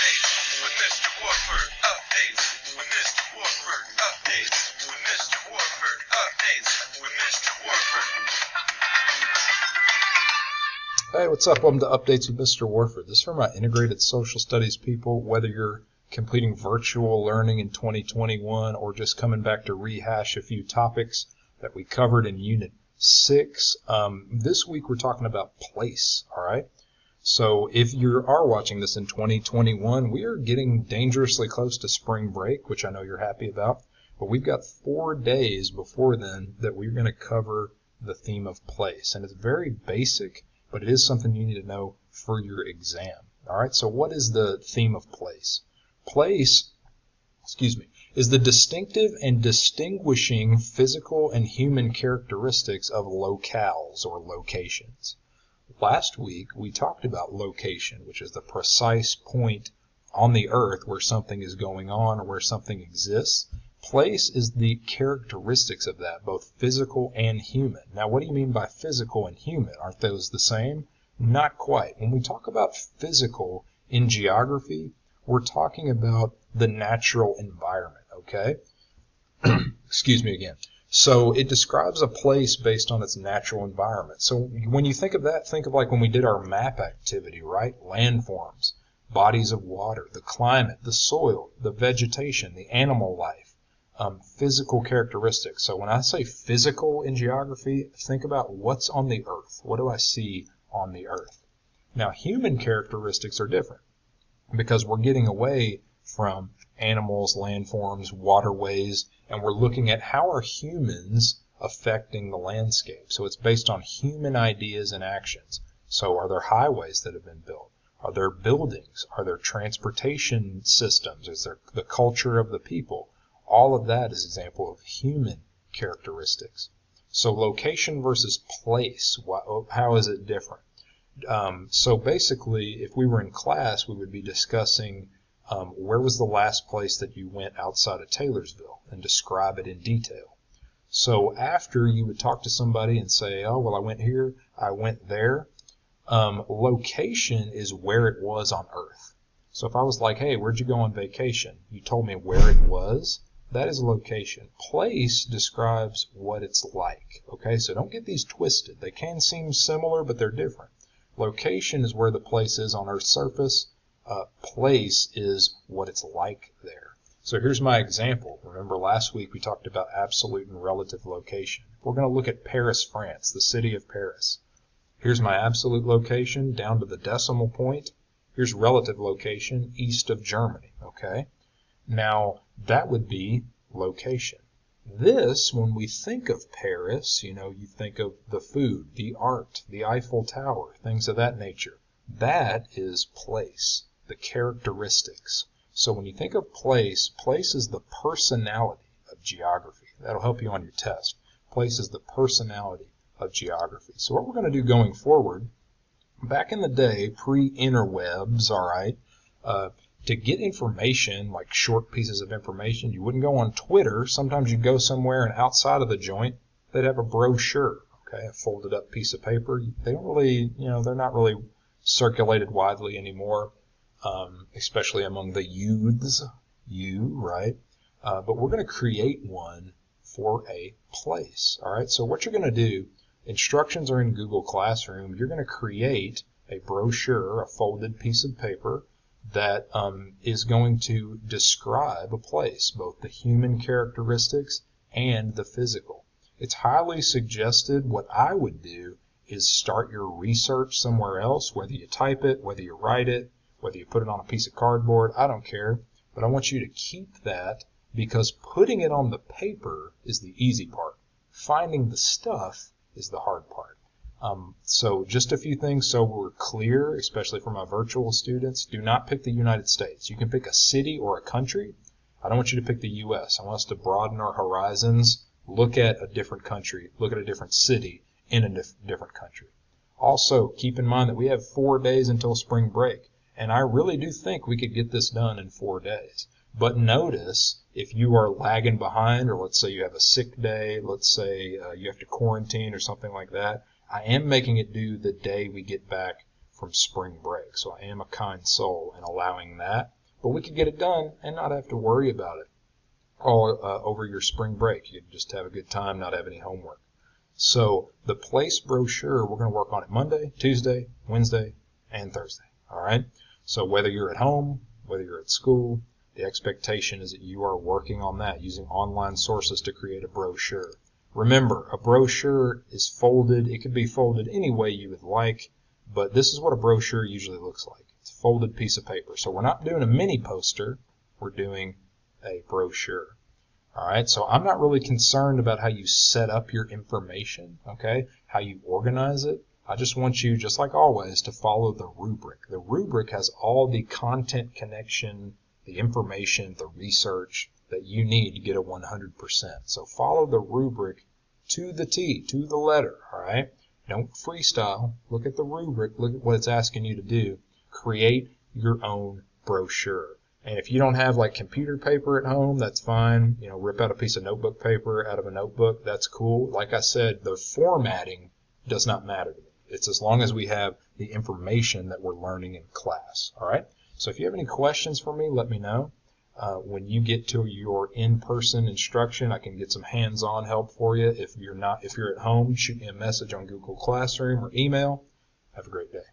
Updates with Mr. Warford. Updates with Mr. Warford. Updates with Mr. Warford. Updates with Mr. Warford. Hey, what's up? Welcome to Updates with Mr. Warford. This is for my integrated social studies people, whether you're completing virtual learning in 2021 or just coming back to rehash a few topics that we covered in Unit 6. This week we're talking about place, all right? So if you are watching this in 2021, we are getting dangerously close to spring break, which I know you're happy about. But we've got 4 days before then that we're going to cover the theme of place. And it's very basic, but it is something you need to know for your exam. All right, so what is the theme of place? Place, is the distinctive and distinguishing physical and human characteristics of locales or locations. Last week, we talked about location, which is the precise point on the earth where something is going on or where something exists. Place is the characteristics of that, both physical and human. Now, what do you mean by physical and human? Aren't those the same? Not quite. When we talk about physical in geography, we're talking about the natural environment, okay? Excuse me again. So it describes a place based on its natural environment. So when you think of that, think of like when we did our map activity, right? Landforms, bodies of water, the climate, the soil, the vegetation, the animal life, physical characteristics. So when I say physical in geography, think about what's on the earth. What do I see on the earth? Now, human characteristics are different because we're getting away from animals, landforms, waterways, and we're looking at how are humans affecting the landscape. So it's based on human ideas and actions. So are there highways that have been built? Are there buildings? Are there transportation systems? Is there the culture of the people? All of that is an example of human characteristics. So location versus place, how is it different? So basically, if we were in class, we would be discussing where was the last place that you went outside of Taylorsville and describe it in detail. So after you would talk to somebody and say, oh, well, I went here, I went there. Location is where it was on Earth. So if I was like, hey, where'd you go on vacation? You told me where it was. That is location. Place describes what it's like. Okay, so don't get these twisted. They can seem similar, but they're different. Location is where the place is on Earth's surface. Place is what it's like there. So here's my example. Remember last week we talked about absolute and relative location. We're going to look at Paris, France, the city of Paris. Here's my absolute location down to the decimal point. Here's relative location east of Germany. Okay. Now that would be location. This, when we think of Paris, you think of the food, the art, the Eiffel Tower, things of that nature. That is place, the characteristics. So when you think of place, place is the personality of geography. That'll help you on your test. Place is the personality of geography. So what we're going to do going forward, back in the day, pre-interwebs, all right, to get information, like short pieces of information, you wouldn't go on Twitter. Sometimes you'd go somewhere and outside of the joint, they'd have a brochure, okay, a folded up piece of paper. They don't really, they're not really circulated widely anymore, especially among the youths, right? But we're going to create one for a place, all right? So what you're going to do, instructions are in Google Classroom. You're going to create a brochure, a folded piece of paper, that is going to describe a place, both the human characteristics and the physical. It's highly suggested. What I would do is start your research somewhere else, whether you type it, whether you write it, whether you put it on a piece of cardboard, I don't care. But I want you to keep that because putting it on the paper is the easy part. Finding the stuff is the hard part. So just a few things so we're clear, especially for my virtual students. Do not pick the United States. You can pick a city or a country. I don't want you to pick the U.S. I want us to broaden our horizons, look at a different country, look at a different city in a different country. Also, keep in mind that we have 4 days until spring break, and I really do think we could get this done in 4 days. But notice, if you are lagging behind, or let's say you have a sick day, let's say you have to quarantine or something like that, I am making it due the day we get back from spring break. So I am a kind soul in allowing that. but we could get it done and not have to worry about it all over your spring break. You can just have a good time, not have any homework. So the place brochure, we're going to work on it Monday, Tuesday, Wednesday, and Thursday. All right? So whether you're at home, whether you're at school, the expectation is that you are working on that using online sources to create a brochure. Remember, a brochure is folded. It could be folded any way you would like, but this is what a brochure usually looks like. It's a folded piece of paper. So we're not doing a mini poster. We're doing a brochure. All right, so I'm not really concerned about how you set up your information, okay, how you organize it. I just want you, just like always, to follow the rubric. The rubric has all the content connection, the information, the research that you need to get a 100%. So follow the rubric to the T, to the letter, all right? Don't freestyle. Look at the rubric. Look at what it's asking you to do. Create your own brochure. And if you don't have like computer paper at home, that's fine. You know, rip out a piece of notebook paper out of a notebook. That's cool. Like I said, the formatting does not matter to me. It's as long as we have the information that we're learning in class. All right. So if you have any questions for me, let me know. When you get to your in-person instruction, I can get some hands-on help for you. If you're at home, shoot me a message on Google Classroom or email. Have a great day.